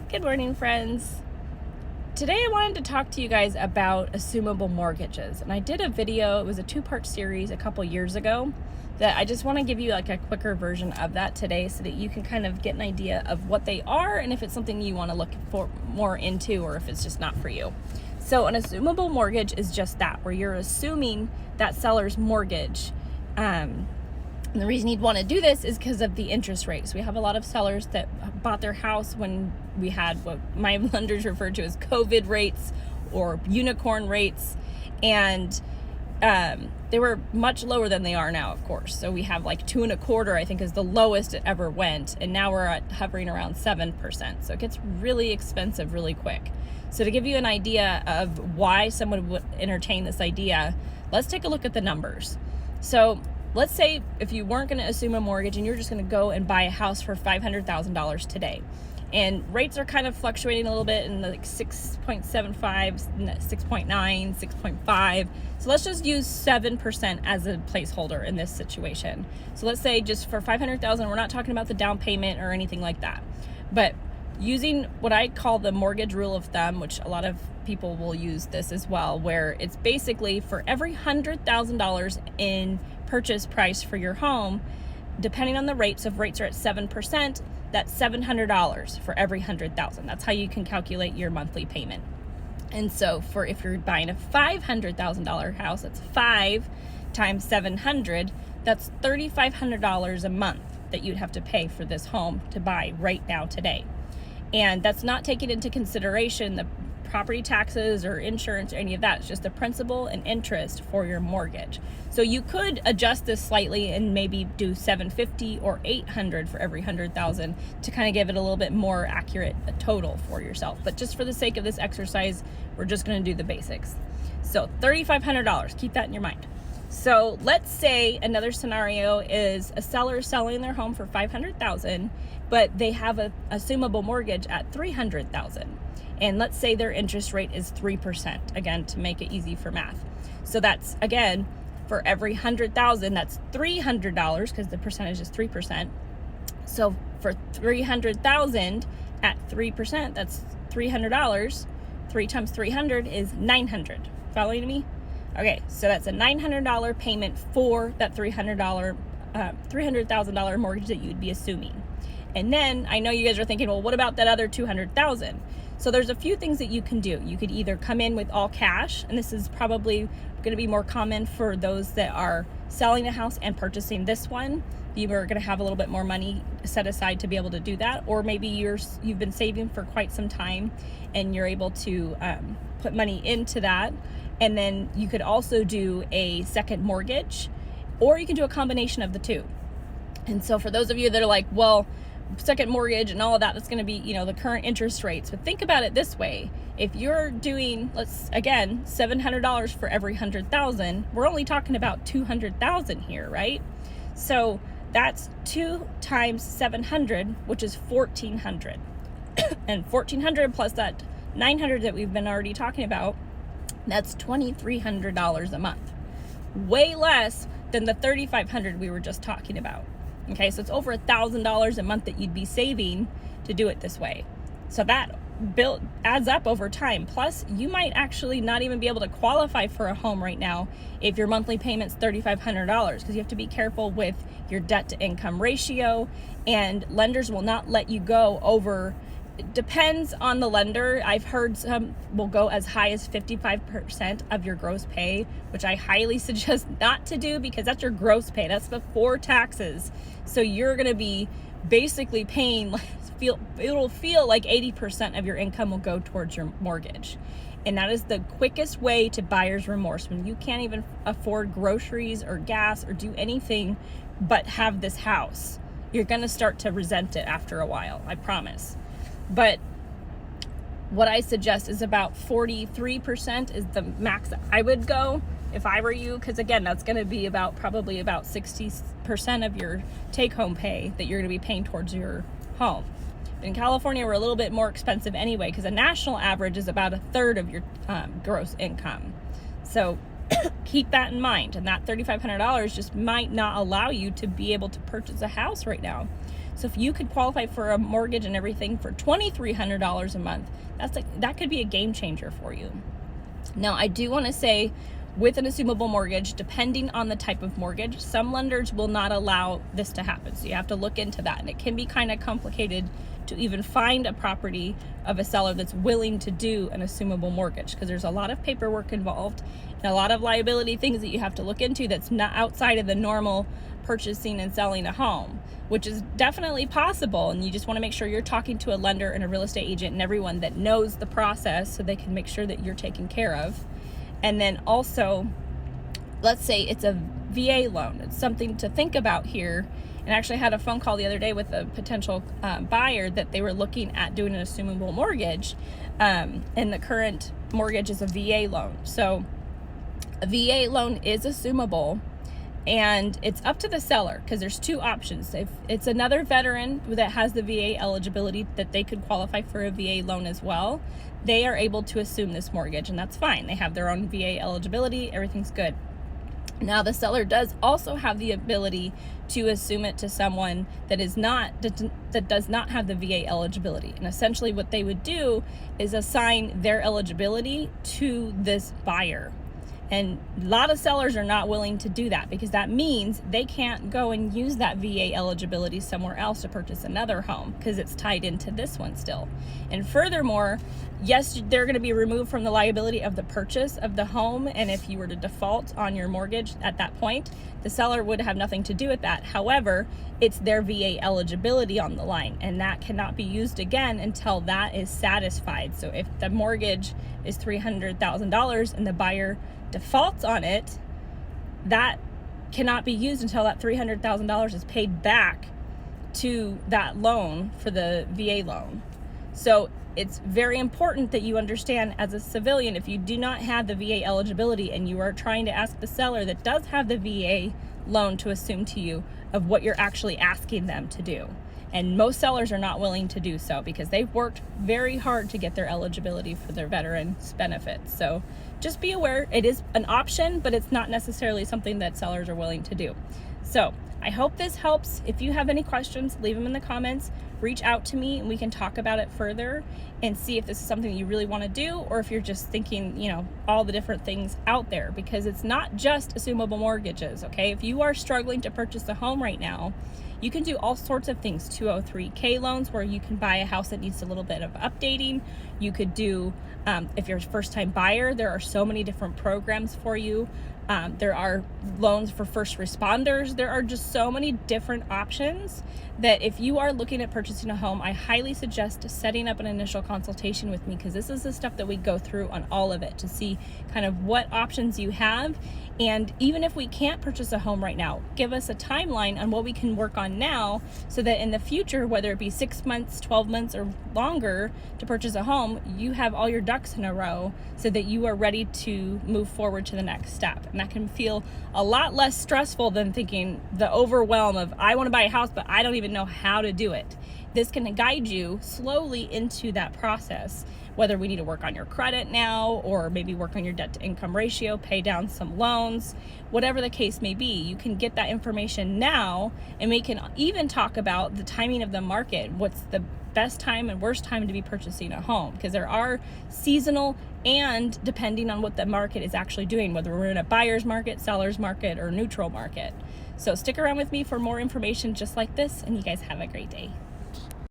Good morning, friends. Today I wanted to talk to you guys about assumable mortgages. And I did a video, it was a two-part series a couple years ago, that I just want to give you like a quicker version of that today so that you can kind of get an idea of what they are and if it's something you want to look for more into or if it's just not for you. So an assumable mortgage is just that, where you're assuming that seller's mortgage. And the reason you'd want to do this is because of the interest rates. We have a lot of sellers that bought their house when we had what my lenders refer to as COVID rates or unicorn rates. And they were much lower than they are now, of course. So we have like 2.25%, I think, is the lowest it ever went. And now we're at hovering around 7%. So it gets really expensive really quick. So to give you an idea of why someone would entertain this idea, let's take a look at the numbers. So let's say if you weren't going to assume a mortgage and you're just going to go and buy a house for $500,000 today. And rates are kind of fluctuating a little bit in the 6.75, 6.9, 6.5. So let's just use 7% as a placeholder in this situation. So let's say just for $500,000, we're not talking about the down payment or anything like that. But using what I call the mortgage rule of thumb, which a lot of people will use this as well, where it's basically for every $100,000 in purchase price for your home, depending on the rates, if rates are at 7%, that's $700 for every $100,000. That's how you can calculate your monthly payment. And so for if you're buying a $500,000 house, that's 5 times 700, that's $3,500 a month that you'd have to pay for this home to buy right now today. And that's not taking into consideration the property taxes or insurance or any of that. It's just the principal and interest for your mortgage. So you could adjust this slightly and maybe do $750 or $800 for every $100,000 to kind of give it a little bit more accurate total for yourself. But just for the sake of this exercise, we're just going to do the basics. So $3,500, keep that in your mind. So let's say another scenario is a seller selling their home for $500,000, but they have a assumable mortgage at $300,000. And let's say their interest rate is 3%, again, to make it easy for math. So that's, again, for every $100,000, that's $300 because the percentage is 3%. So for $300,000 at 3%, that's $300. 3 times 300 is $900. Following me? Okay, so that's a $900 payment for that $300,000 mortgage that you'd be assuming. And then I know you guys are thinking, well, what about that other $200,000? So there's a few things that you can do. You could either come in with all cash, and this is probably going to be more common for those that are selling a house and purchasing this one. You are going to have a little bit more money set aside to be able to do that, or maybe you've been saving for quite some time and you're able to put money into that. And then you could also do a second mortgage, or you can do a combination of the two. And so for those of you that are like, well, second mortgage and all of that, that's going to be, the current interest rates. But think about it this way. If you're doing, $700 for every 100,000, we're only talking about 200,000 here, right? So that's 2 times 700, which is 1,400. And 1,400 plus that 900 that we've been already talking about, that's $2,300 a month. Way less than the $3,500 we were just talking about. Okay, so it's over $1,000 a month that you'd be saving to do it this way. So that bill adds up over time. Plus, you might actually not even be able to qualify for a home right now if your monthly payment's $3,500, because you have to be careful with your debt to income ratio, and lenders will not let you go over. It depends on the lender. I've heard some will go as high as 55% of your gross pay, which I highly suggest not to do because that's your gross pay. That's before taxes. So you're going to be basically paying, it'll feel like 80% of your income will go towards your mortgage. And that is the quickest way to buyer's remorse. When you can't even afford groceries or gas or do anything but have this house, you're going to start to resent it after a while, I promise. But what I suggest is about 43% is the max I would go if I were you, because again, that's going to be probably about 60% of your take-home pay that you're going to be paying towards your home. In California, we're a little bit more expensive anyway, because a national average is about a third of your gross income. So keep that in mind. And that $3,500 just might not allow you to be able to purchase a house right now. So if you could qualify for a mortgage and everything for $2,300 a month, that could be a game changer for you. Now, I do want to say, with an assumable mortgage, depending on the type of mortgage, some lenders will not allow this to happen. So you have to look into that. And it can be kind of complicated to even find a property of a seller that's willing to do an assumable mortgage, because there's a lot of paperwork involved and a lot of liability things that you have to look into that's not outside of the normal purchasing and selling a home, which is definitely possible. And you just want to make sure you're talking to a lender and a real estate agent and everyone that knows the process so they can make sure that you're taken care of. And then also, let's say it's a VA loan. It's something to think about here. And I actually had a phone call the other day with a potential buyer that they were looking at doing an assumable mortgage, and the current mortgage is a VA loan. So a VA loan is assumable, and it's up to the seller, because there's two options. If it's another veteran that has the VA eligibility that they could qualify for a VA loan as well, they are able to assume this mortgage, and that's fine. They have their own VA eligibility, everything's good. Now, the seller does also have the ability to assume it to someone that does not have the VA eligibility. And essentially what they would do is assign their eligibility to this buyer. And a lot of sellers are not willing to do that, because that means they can't go and use that VA eligibility somewhere else to purchase another home, because it's tied into this one still. And furthermore, yes, they're going to be removed from the liability of the purchase of the home. And if you were to default on your mortgage at that point, the seller would have nothing to do with that. However, it's their VA eligibility on the line, and that cannot be used again until that is satisfied. So if the mortgage is $300,000 and the buyer defaults on it, that cannot be used until that $300,000 is paid back to that loan for the VA loan. So it's very important that you understand, as a civilian, if you do not have the VA eligibility and you are trying to ask the seller that does have the VA loan to assume to you, of what you're actually asking them to do. And most sellers are not willing to do so, because they've worked very hard to get their eligibility for their veterans benefits. So just be aware, it is an option, but it's not necessarily something that sellers are willing to do. So I hope this helps. If you have any questions, leave them in the comments. Reach out to me and we can talk about it further and see if this is something that you really want to do, or if you're just thinking, all the different things out there, because it's not just assumable mortgages, okay? If you are struggling to purchase a home right now, you can do all sorts of things. 203K loans, where you can buy a house that needs a little bit of updating. You could do, if you're a first-time buyer, there are so many different programs for you. There are loans for first responders. There are just so many different options that if you are looking at purchasing a home, I highly suggest setting up an initial consultation with me, because this is the stuff that we go through on all of it to see kind of what options you have. And even if we can't purchase a home right now, give us a timeline on what we can work on now, so that in the future, whether it be 6 months, 12 months, or longer to purchase a home, you have all your ducks in a row so that you are ready to move forward to the next step. And that can feel a lot less stressful than thinking the overwhelm of, I want to buy a house, but I don't even know how to do it. This can guide you slowly into that process, whether we need to work on your credit now, or maybe work on your debt to income ratio, pay down some loans, whatever the case may be. You can get that information now, and we can even talk about the timing of the market. What's the best time and worst time to be purchasing a home? Because there are seasonal, and depending on what the market is actually doing, whether we're in a buyer's market, seller's market, or neutral market. So stick around with me for more information just like this, and you guys have a great day.